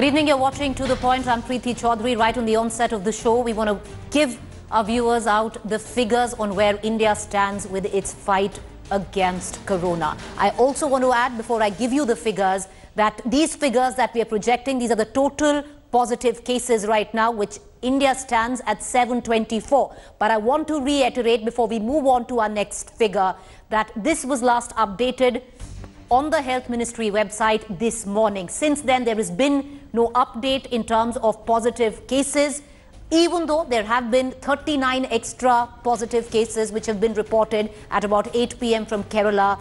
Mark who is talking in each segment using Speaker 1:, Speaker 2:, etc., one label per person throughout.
Speaker 1: Good evening, you're watching To The Point. I'm Preeti Chaudhary. Right on the onset of the show, we want to give our viewers out the figures on where India stands with its fight against corona. I also want to add, before I give you the figures, that these figures that we are projecting, these are the total positive cases right now, which India stands at 724. But I want to reiterate before we move on to our next figure that this was last updated on the Health Ministry website this morning. Since then, there has been no update in terms of positive cases, even though there have been 39 extra positive cases which have been reported at about 8 p.m. from Kerala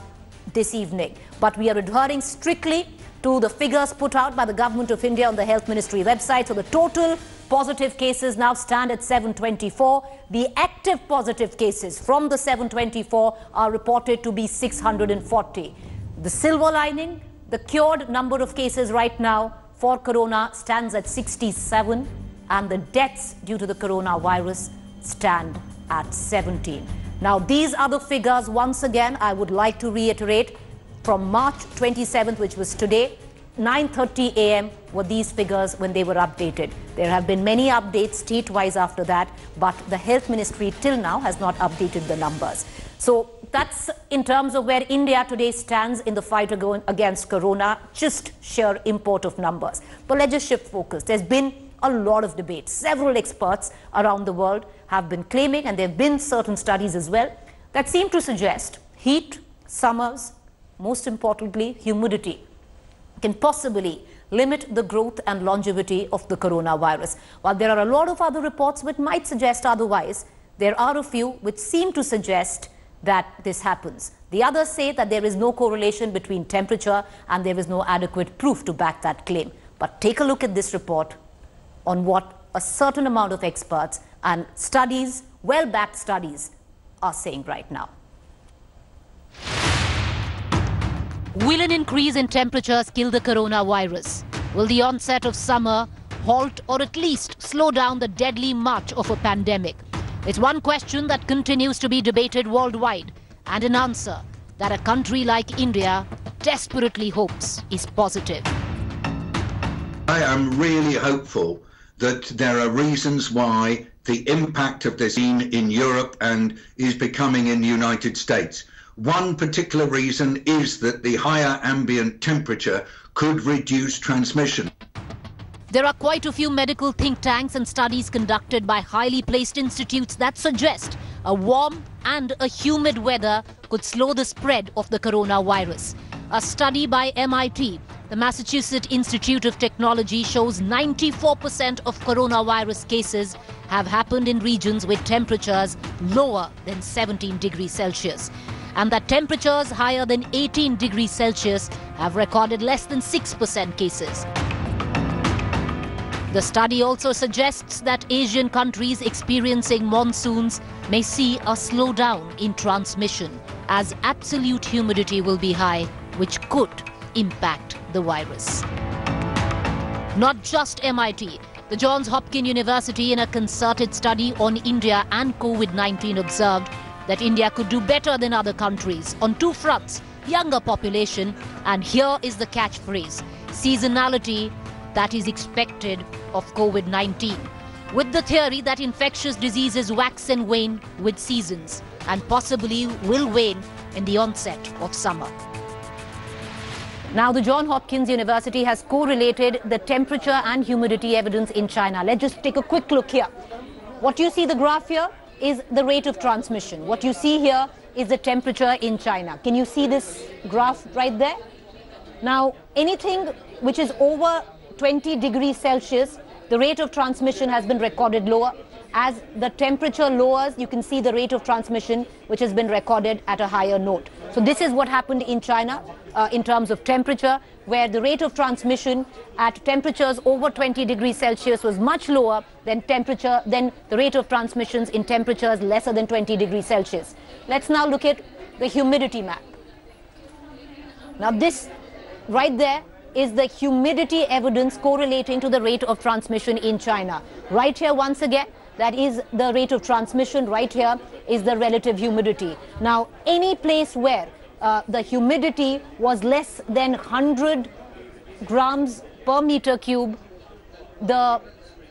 Speaker 1: this evening. But we are adhering strictly to the figures put out by the Government of India on the Health Ministry website. So the total positive cases now stand at 724. The active positive cases from the 724 are reported to be 640. The silver lining, the cured number of cases right now for corona stands at 67, and the deaths due to the coronavirus stand at 17. Now, these are the figures, once again, I would like to reiterate, from March 27th, which was today, 9:30 a.m. were these figures when they were updated. There have been many updates state-wise after that, but the Health Ministry till now has not updated the numbers. So that's in terms of where India today stands in the fight against corona, just sheer import of numbers. But let's just shift focus. There's been a lot of debate. Several experts around the world have been claiming, and there have been certain studies as well, that seem to suggest heat, summers, most importantly, humidity, can possibly limit the growth and longevity of the coronavirus. While there are a lot of other reports which might suggest otherwise, there are a few which seem to suggest that this happens. The others say that there is no correlation between temperature and there is no adequate proof to back that claim. But take a look at this report on what a certain amount of experts and studies, well-backed studies, are saying right now. Will an increase in temperatures kill the coronavirus? Will the onset of summer halt or at least slow down the deadly march of a pandemic? It's one question that continues to be debated worldwide, and an answer that a country like India desperately hopes is positive.
Speaker 2: I am really hopeful that there are reasons why the impact of this in Europe and is becoming in the United States. One particular reason is that the higher ambient temperature could reduce transmission.
Speaker 1: There are quite a few medical think tanks and studies conducted by highly placed institutes that suggest a warm and a humid weather could slow the spread of the coronavirus. A study by MIT, the Massachusetts Institute of Technology, shows 94% of coronavirus cases have happened in regions with temperatures lower than 17 degrees Celsius. And that temperatures higher than 18 degrees Celsius have recorded less than 6% cases. The study also suggests that Asian countries experiencing monsoons may see a slowdown in transmission as absolute humidity will be high, which could impact the virus. Not just MIT, the Johns Hopkins University, in a concerted study on India and COVID-19, observed that India could do better than other countries on two fronts: younger population, and here is the catchphrase, seasonality that is expected of COVID-19, with the theory that infectious diseases wax and wane with seasons and possibly will wane in the onset of summer. Now, the Johns Hopkins University has correlated the temperature and humidity evidence in China. Let's just take a quick look here. What you see, the graph here, is the rate of transmission. What you see here is the temperature in China. Can you see this graph right there? Now, anything which is over 20 degrees Celsius, the rate of transmission has been recorded lower. As the temperature lowers, you can see the rate of transmission which has been recorded at a higher note. So this is what happened in China in terms of temperature, where the rate of transmission at temperatures over 20 degrees Celsius was much lower than the rate of transmissions in temperatures lesser than 20 degrees Celsius. Let's now look at the humidity map. Now this right there is the humidity evidence correlating to the rate of transmission in China. Right here, once again, that is the rate of transmission. Right here is the relative humidity. Now, any place where the humidity was less than 100 grams per meter cube the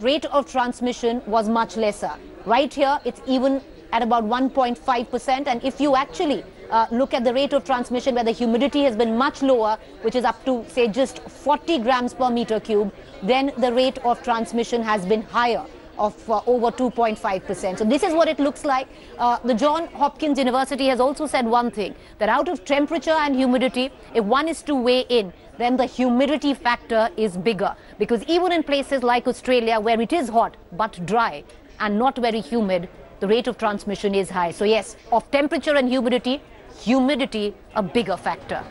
Speaker 1: rate of transmission was much lesser. Right here, it's even at about 1.5%. And if you actually look at the rate of transmission where the humidity has been much lower, which is up to, say, just 40 grams per meter cube, then the rate of transmission has been higher, of over 2.5%. So this is what it looks like. The Johns Hopkins University has also said one thing, that out of temperature and humidity, if one is to weigh in, then the humidity factor is bigger. Because even in places like Australia, where it is hot but dry and not very humid, the rate of transmission is high. So yes, of temperature and humidity a bigger factor.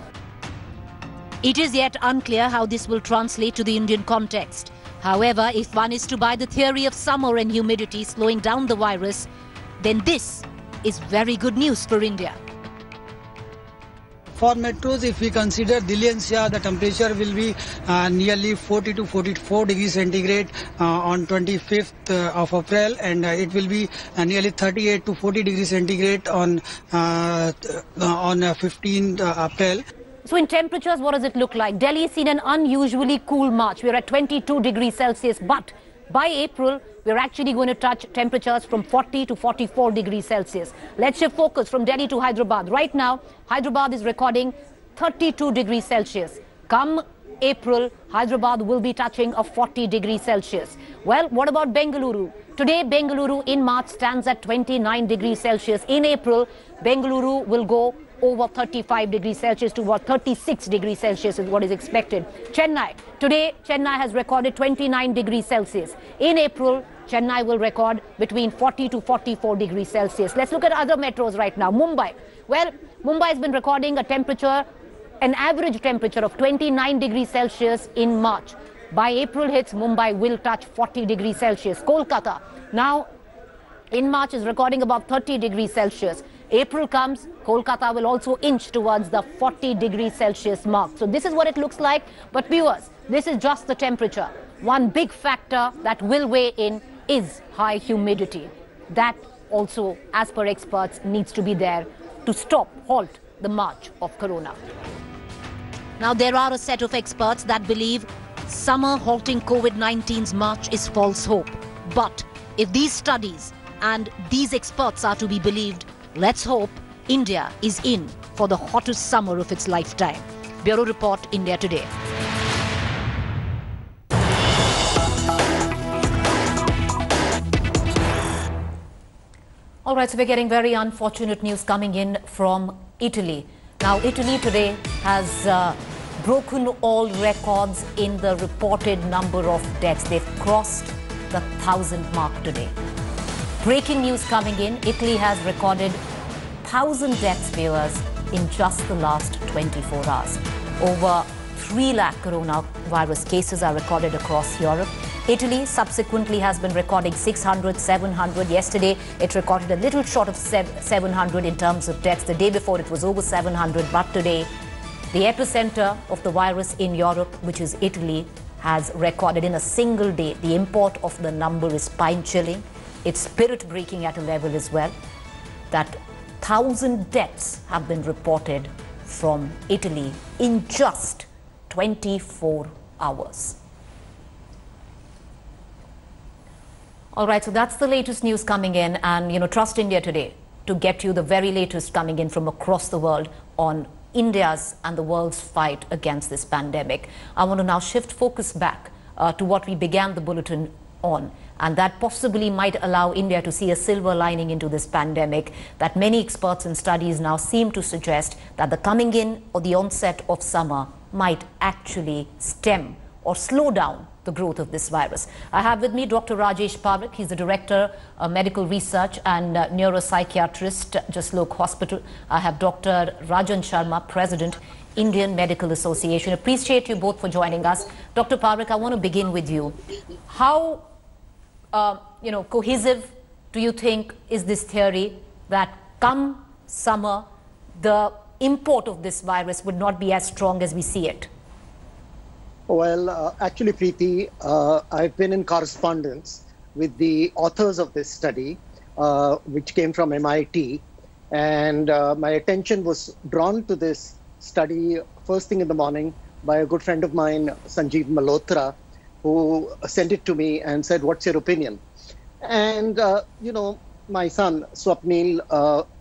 Speaker 1: It is yet unclear how this will translate to the Indian context. However, if one is to buy the theory of summer and humidity slowing down the virus, then this is very good news for India.
Speaker 3: For metros, if we consider Delhi NCR, the temperature will be nearly 40 to 44 degrees centigrade on 25th of April, and it will be nearly 38 to 40 degrees centigrade on 15th April.
Speaker 1: So in temperatures, what does it look like? Delhi has seen an unusually cool March. We're at 22 degrees Celsius, but by April, we're actually going to touch temperatures from 40 to 44 degrees Celsius. Let's shift focus from Delhi to Hyderabad. Right now, Hyderabad is recording 32 degrees Celsius. Come April, Hyderabad will be touching a 40 degrees Celsius. Well, what about Bengaluru? Today, Bengaluru in March stands at 29 degrees Celsius. In April, Bengaluru will go over 35 degrees Celsius to about 36 degrees Celsius is what is expected. Chennai. Today, Chennai has recorded 29 degrees Celsius. In April, Chennai will record between 40 to 44 degrees Celsius. Let's look at other metros right now. Mumbai. Well, Mumbai has been recording a temperature, an average temperature of 29 degrees Celsius in March. By April hits, Mumbai will touch 40 degrees Celsius. Kolkata. Now, in March is recording about 30 degrees Celsius. April comes, Kolkata will also inch towards the 40 degrees Celsius mark. So this is what it looks like. But viewers, this is just the temperature. One big factor that will weigh in is high humidity. That also, as per experts, needs to be there to halt the march of corona. Now, there are a set of experts that believe summer halting COVID-19's march is false hope. But if these studies and these experts are to be believed, let's hope India is in for the hottest summer of its lifetime. Bureau Report, India Today. All right, so we're getting very unfortunate news coming in from Italy. Now, Italy today has broken all records in the reported number of deaths. They've crossed the 1,000 mark today. Breaking news coming in, Italy has recorded 1,000 deaths, viewers, in just the last 24 hours. Over 3 lakh coronavirus cases are recorded across Europe. Italy subsequently has been recording 600, 700. Yesterday, it recorded a little short of 700 in terms of deaths. The day before, it was over 700. But today, the epicenter of the virus in Europe, which is Italy, has recorded in a single day. The import of the number is spine-chilling. It's spirit-breaking at a level as well, that 1,000 deaths have been reported from Italy in just 24 hours. All right, so that's the latest news coming in, and trust India Today to get you the very latest coming in from across the world on India's and the world's fight against this pandemic. I want to now shift focus back to what we began the bulletin on, and that possibly might allow India to see a silver lining into this pandemic, that many experts and studies now seem to suggest that the coming in or the onset of summer might actually stem or slow down the growth of this virus. I have with me Dr. Rajesh Parekh. He's the Director of Medical Research and Neuropsychiatrist, Jaslok Hospital. I have Dr. Rajan Sharma, President, Indian Medical Association. Appreciate you both for joining us. Dr. Parekh, I want to begin with you. How cohesive do you think is this theory that come summer, the import of this virus would not be as strong as we see it?
Speaker 4: Well, actually, Preeti, I've been in correspondence with the authors of this study, which came from MIT, and my attention was drawn to this study first thing in the morning by a good friend of mine, Sanjeev Malhotra, who sent it to me and said, "What's your opinion?" And, my son, Swapnil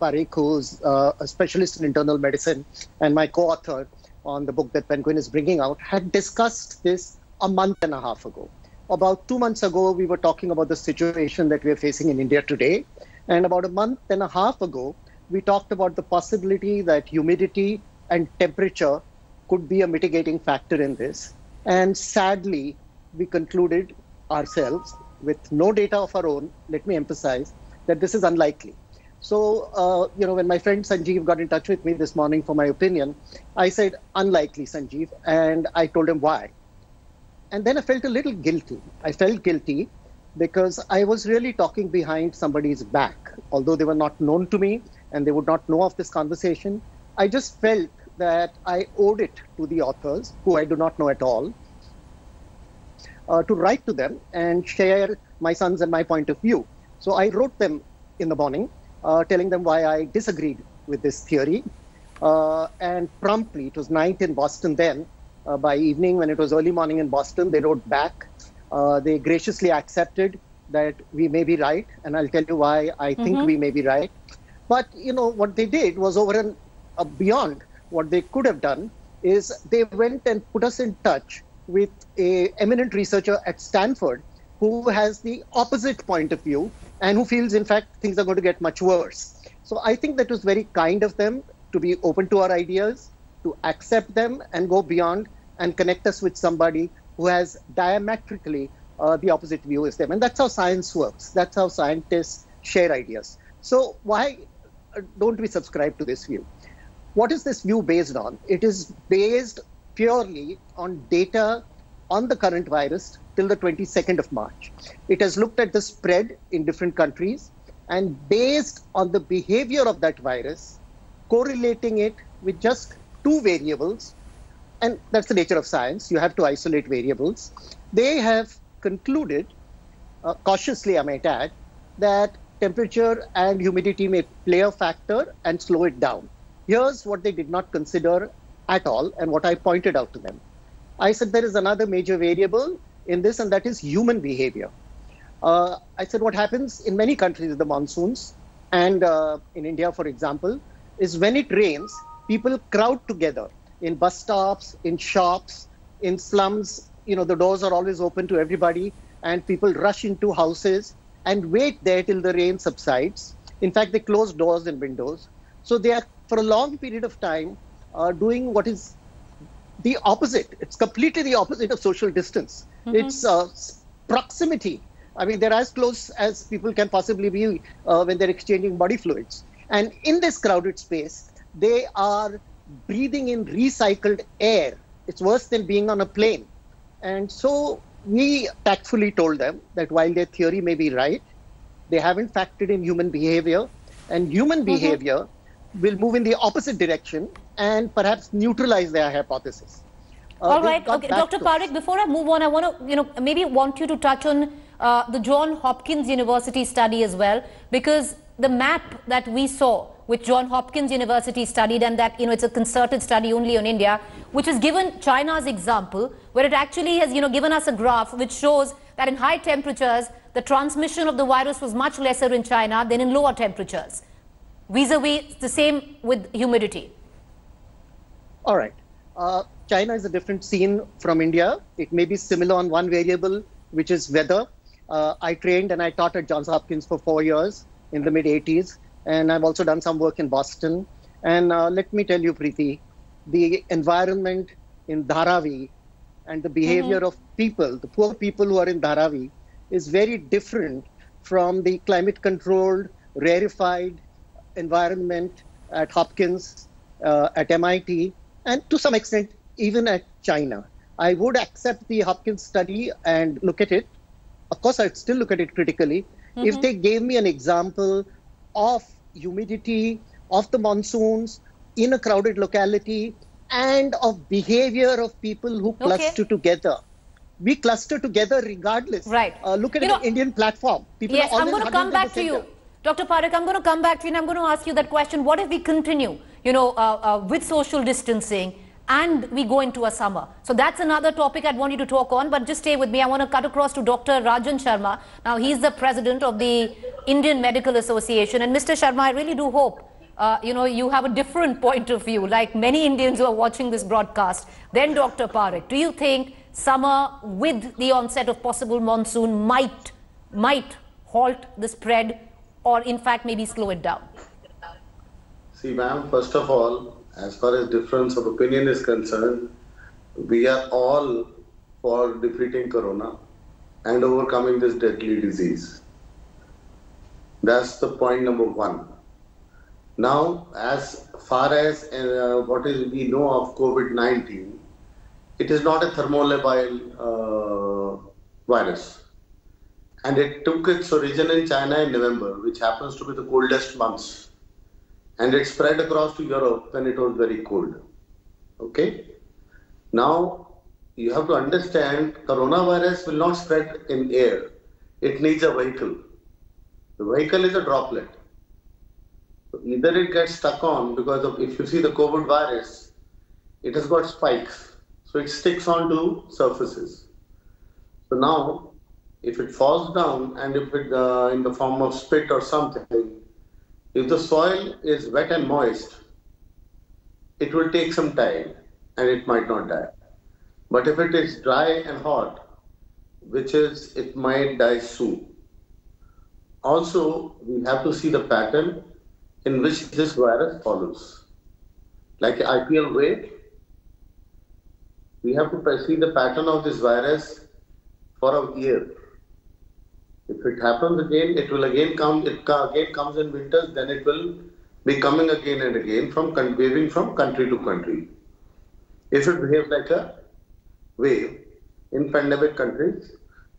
Speaker 4: Parikh, who's a specialist in internal medicine and my co-author on the book that Penguin is bringing out, had discussed this a month and a half ago. About 2 months ago, we were talking about the situation that we are facing in India today. And about a month and a half ago, we talked about the possibility that humidity and temperature could be a mitigating factor in this. And sadly, we concluded ourselves, with no data of our own, let me emphasize, that this is unlikely. So, when my friend Sanjeev got in touch with me this morning for my opinion, I said, "Unlikely, Sanjeev," and I told him why. And then I felt a little guilty. I felt guilty because I was really talking behind somebody's back. Although they were not known to me and they would not know of this conversation, I just felt that I owed it to the authors, who I do not know at all, to write to them and share my son's and my point of view. So I wrote them in the morning, telling them why I disagreed with this theory. And promptly, it was night in Boston then, by evening when it was early morning in Boston, they wrote back. They graciously accepted that we may be right, and I'll tell you why I think we may be right. But, what they did was over and beyond what they could have done is they went and put us in touch with an eminent researcher at Stanford who has the opposite point of view and who feels, in fact, things are going to get much worse. So I think that was very kind of them to be open to our ideas, to accept them and go beyond and connect us with somebody who has diametrically the opposite view as them. And that's how science works. That's how scientists share ideas. So why don't we subscribe to this view? What is this view based on? It is based purely on data on the current virus till the 22nd of March. It has looked at the spread in different countries and based on the behavior of that virus, correlating it with just two variables, and that's the nature of science, you have to isolate variables. They have concluded, cautiously I might add, that temperature and humidity may play a factor and slow it down. Here's what they did not consider at all and what I pointed out to them. I said there is another major variable in this, and that is human behavior. I said what happens in many countries, the monsoons, and in India, for example, is when it rains, people crowd together in bus stops, in shops, in slums. The doors are always open to everybody, and people rush into houses and wait there till the rain subsides. In fact, they close doors and windows. So they are, for a long period of time, doing what is the opposite. It's completely the opposite of social distance. It's proximity. I mean, they're as close as people can possibly be when they're exchanging body fluids. And in this crowded space, they are breathing in recycled air. It's worse than being on a plane. And so we tactfully told them that while their theory may be right, they haven't factored in human behavior, and human behavior will move in the opposite direction and perhaps neutralize their hypothesis.
Speaker 1: All right, okay, Dr. Parikh, before I move on, I want to, maybe want you to touch on the Johns Hopkins University study as well, because the map that we saw, which Johns Hopkins University studied, and that, it's a concerted study only on India, which has given China's example, where it actually has, given us a graph which shows that in high temperatures, the transmission of the virus was much lesser in China than in lower temperatures. Vis-a-vis the same with humidity.
Speaker 4: All right. China is a different scene from India. It may be similar on one variable, which is weather. I trained and I taught at Johns Hopkins for 4 years in the mid-80s. And I've also done some work in Boston. And let me tell you, Preeti, the environment in Dharavi and the behavior of people, the poor people who are in Dharavi, is very different from the climate-controlled, rarefied environment at Hopkins, at MIT, and to some extent, even at China. I would accept the Hopkins study and look at it. Of course, I'd still look at it critically. If they gave me an example of humidity, of the monsoons, in a crowded locality, and of behavior of people who cluster together. We cluster together regardless.
Speaker 1: Right.
Speaker 4: Look at the Indian platform. People
Speaker 1: yes, I'm going to come back to you. Dr. Parikh, I'm going to come back to you and I'm going to ask you that question. What if we continue, with social distancing and we go into a summer. So that's another topic I'd want you to talk on, but just stay with me. I want to cut across to Dr. Rajan Sharma. Now, he's the president of the Indian Medical Association. And Mr. Sharma, I really do hope, you have a different point of view, like many Indians who are watching this broadcast, than Dr. Parekh. Do you think summer with the onset of possible monsoon might halt the spread, or in fact maybe slow it down?
Speaker 5: See, ma'am, first of all, as far as difference of opinion is concerned, we are all for defeating corona and overcoming this deadly disease. That's the point number one. Now, as far as we know of COVID-19, it is not a thermolabile virus. And it took its origin in China in November, which happens to be the coldest months. And it spread across to Europe when it was very cold. Okay? Now, you have to understand, coronavirus will not spread in air. It needs a vehicle. The vehicle is a droplet. So either it gets stuck on, because of, if you see the COVID virus, it has got spikes. So it sticks onto surfaces. So now, if it falls down and if it in the form of spit or something, if the soil is wet and moist, it will take some time and it might not die. But if it is dry and hot, it might die soon. Also, we have to see the pattern in which this virus follows. Like an IPL wave, we have to see the pattern of this virus for a year. If it happens again, it will again come. It again comes in winters, then it will be coming again and again, waving from country to country. If it behaves like a wave in pandemic countries,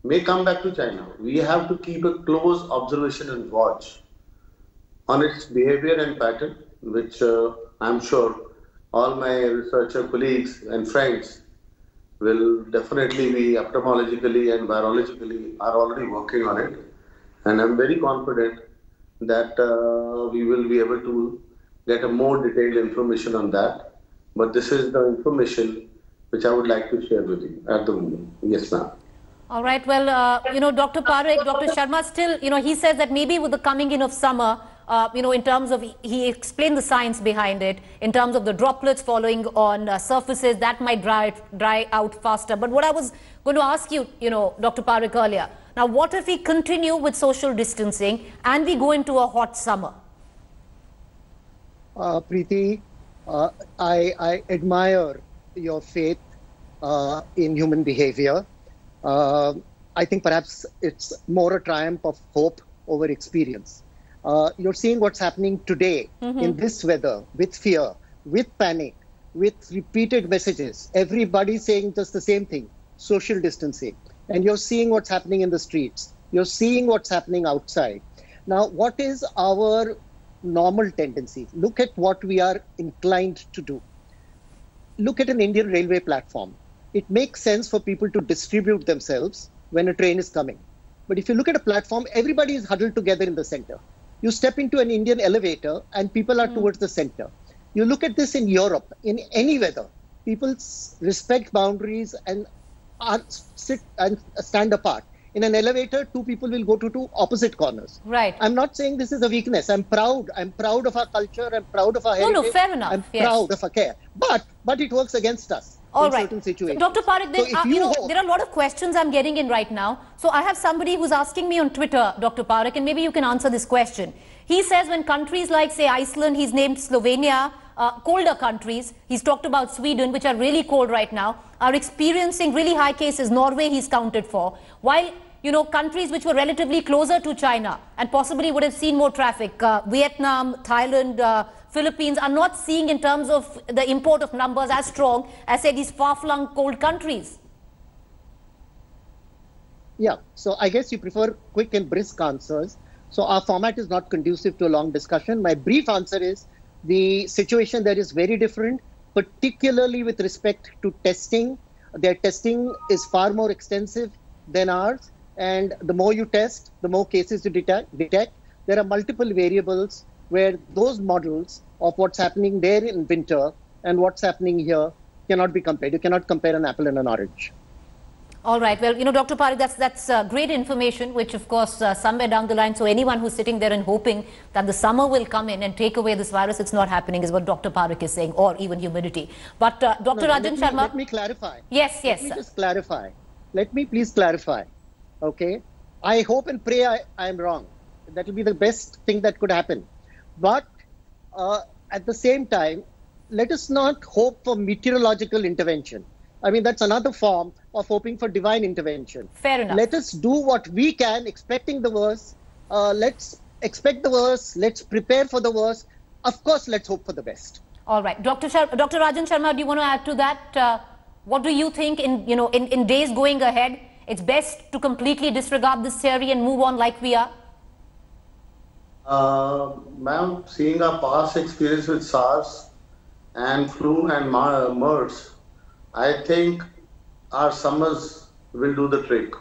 Speaker 5: may come back to China. We have to keep a close observation and watch on its behavior and pattern, which I'm sure all my researcher colleagues and friends will definitely be epidemiologically and virologically are already working on it. And I'm very confident that we will be able to get a more detailed information on that. But this is the information which I would like to share with you at the moment. Yes, ma'am.
Speaker 1: All right. Well, Dr. Parekh, Dr. Sharma still, he says that maybe with the coming in of summer, in terms of, he explained the science behind it, in terms of the droplets falling on surfaces, that might dry out faster. But what I was going to ask you, Dr. Parekh earlier, now what if we continue with social distancing and we go into a hot summer?
Speaker 4: Preeti, I admire your faith in human behavior. I think perhaps it's more a triumph of hope over experience. You're seeing what's happening today in this weather, with fear, with panic, with repeated messages. Everybody saying just the same thing, social distancing. And you're seeing what's happening in the streets. You're seeing what's happening outside. Now, what is our normal tendency? Look at what we are inclined to do. Look at an Indian railway platform. It makes sense for people to distribute themselves when a train is coming. But if you look at a platform, everybody is huddled together in the center. You step into an Indian elevator and people are towards the center. You look at this in Europe, in any weather, people respect boundaries and sit and stand apart. In an elevator, two people will go to two opposite corners.
Speaker 1: Right.
Speaker 4: I'm not saying this is a weakness. I'm proud. I'm proud of our culture. I'm proud of our heritage.
Speaker 1: No, fair enough.
Speaker 4: I'm proud of our care. But it works against us.
Speaker 1: All
Speaker 4: in
Speaker 1: right.
Speaker 4: certain situations.
Speaker 1: So, Dr. Parekh, there are a lot of questions I'm getting in right now. So I have somebody who's asking me on Twitter, Dr. Parekh, and maybe you can answer this question. He says when countries like, say, Iceland, he's named Slovenia, colder countries, he's talked about Sweden, which are really cold right now, are experiencing really high cases. Norway he's counted for. While, countries which were relatively closer to China and possibly would have seen more traffic, Vietnam, Thailand, Philippines are not seeing in terms of the import of numbers as strong as, say, these far-flung cold countries.
Speaker 4: Yeah, so I guess you prefer quick and brisk answers. So our format is not conducive to a long discussion. My brief answer is the situation there is very different, particularly with respect to testing. Their testing is far more extensive than ours. And the more you test, the more cases you detect. There are multiple variables where those models of what's happening there in winter and what's happening here cannot be compared. You cannot compare an apple and an orange.
Speaker 1: All right. Well, Dr. Parekh, that's great information, which, of course, somewhere down the line, so anyone who's sitting there and hoping that the summer will come in and take away this virus, it's not happening, is what Dr. Parekh is saying, or even humidity. But Dr. Rajan Sharma...
Speaker 4: Let me clarify.
Speaker 1: Yes.
Speaker 4: Let me just clarify. Let me please clarify. Okay? I hope and pray I am wrong. That will be the best thing that could happen. But at the same time, let us not hope for meteorological intervention. I mean, that's another form of hoping for divine intervention.
Speaker 1: Fair enough.
Speaker 4: Let us do what we can, expecting the worst. Let's expect the worst. Let's prepare for the worst. Of course, let's hope for the best.
Speaker 1: All right. Dr. Rajan Sharma, do you want to add to that? What do you think in days going ahead, it's best to completely disregard this theory and move on like we are?
Speaker 5: Ma'am, seeing our past experience with SARS and flu and MERS, I think our summers will do the trick.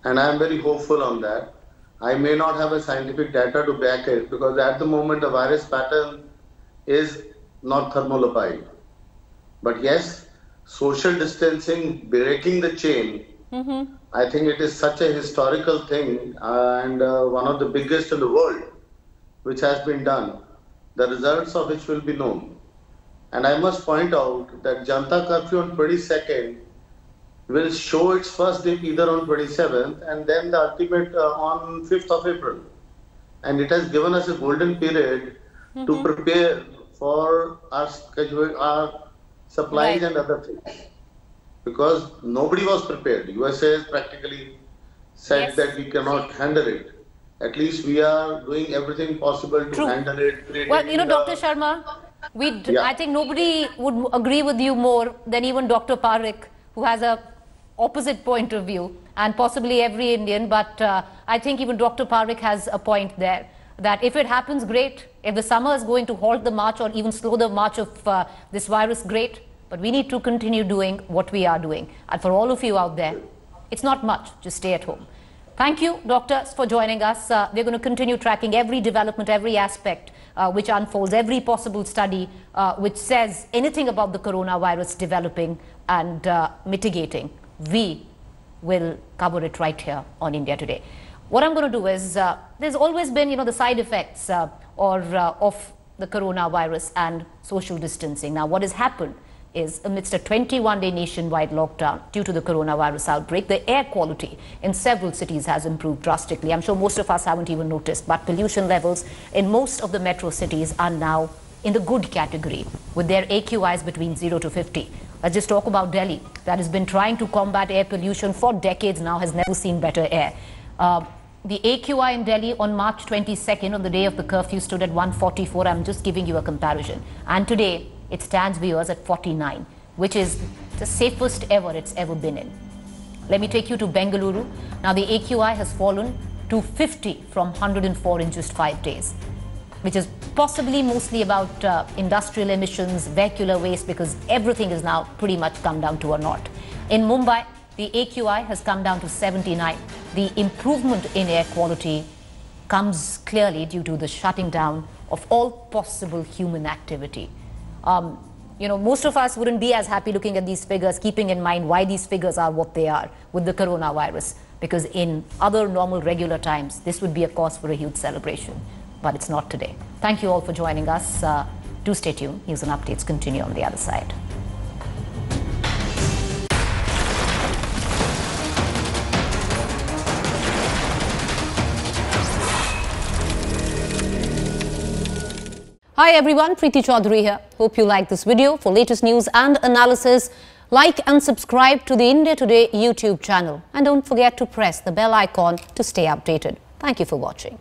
Speaker 5: And I am very hopeful on that. I may not have a scientific data to back it because at the moment the virus pattern is not thermolipide. But yes, social distancing, breaking the chain, I think it is such a historical thing and one of the biggest in the world which has been done, the results of which will be known. And I must point out that Janta Curfew on 22nd will show its first dip either on 27th and then the ultimate on 5th of April. And it has given us a golden period to prepare for our supplies and other things. Because nobody was prepared. USA has practically said that we cannot handle it. At least we are doing everything possible to handle it.
Speaker 1: Well, Dr. Sharma, I think nobody would agree with you more than even Dr. Parekh, who has a opposite point of view, and possibly every Indian. But I think even Dr. Parekh has a point there, that if it happens, great. If the summer is going to halt the march or even slow the march of this virus, great. But we need to continue doing what we are doing. And for all of you out there, it's not much. Just stay at home. Thank you, doctors, for joining us. We're going to continue tracking every development, every aspect which unfolds, every possible study which says anything about the coronavirus developing and mitigating. We will cover it right here on India Today. What I'm going to do is, there's always been, the side effects of the coronavirus and social distancing. Now, what has happened is, amidst a 21-day nationwide lockdown due to the coronavirus outbreak, the air quality in several cities has improved drastically. I'm sure most of us haven't even noticed, but pollution levels in most of the metro cities are now in the good category, with their AQIs between 0 to 50. Let's just talk about Delhi, that has been trying to combat air pollution for decades now, has never seen better air. The AQI in Delhi on March 22nd, on the day of the curfew, stood at 144. I'm just giving you a comparison. And today, it stands, viewers, at 49, which is the safest ever it's ever been in. Let me take you to Bengaluru. Now, the AQI has fallen to 50 from 104 in just 5 days, which is possibly mostly about industrial emissions, vehicular waste, because everything is now pretty much come down to a naught. In Mumbai, the AQI has come down to 79. The improvement in air quality comes clearly due to the shutting down of all possible human activity. Most of us wouldn't be as happy looking at these figures, keeping in mind why these figures are what they are with the coronavirus, because in other normal regular times, this would be a cause for a huge celebration, but it's not today. Thank you all for joining us. Do stay tuned. News and updates continue on the other side. Hi everyone, Preeti Chaudhary here. Hope you like this video. For latest news and analysis, like and subscribe to the India Today YouTube channel. And don't forget to press the bell icon to stay updated. Thank you for watching.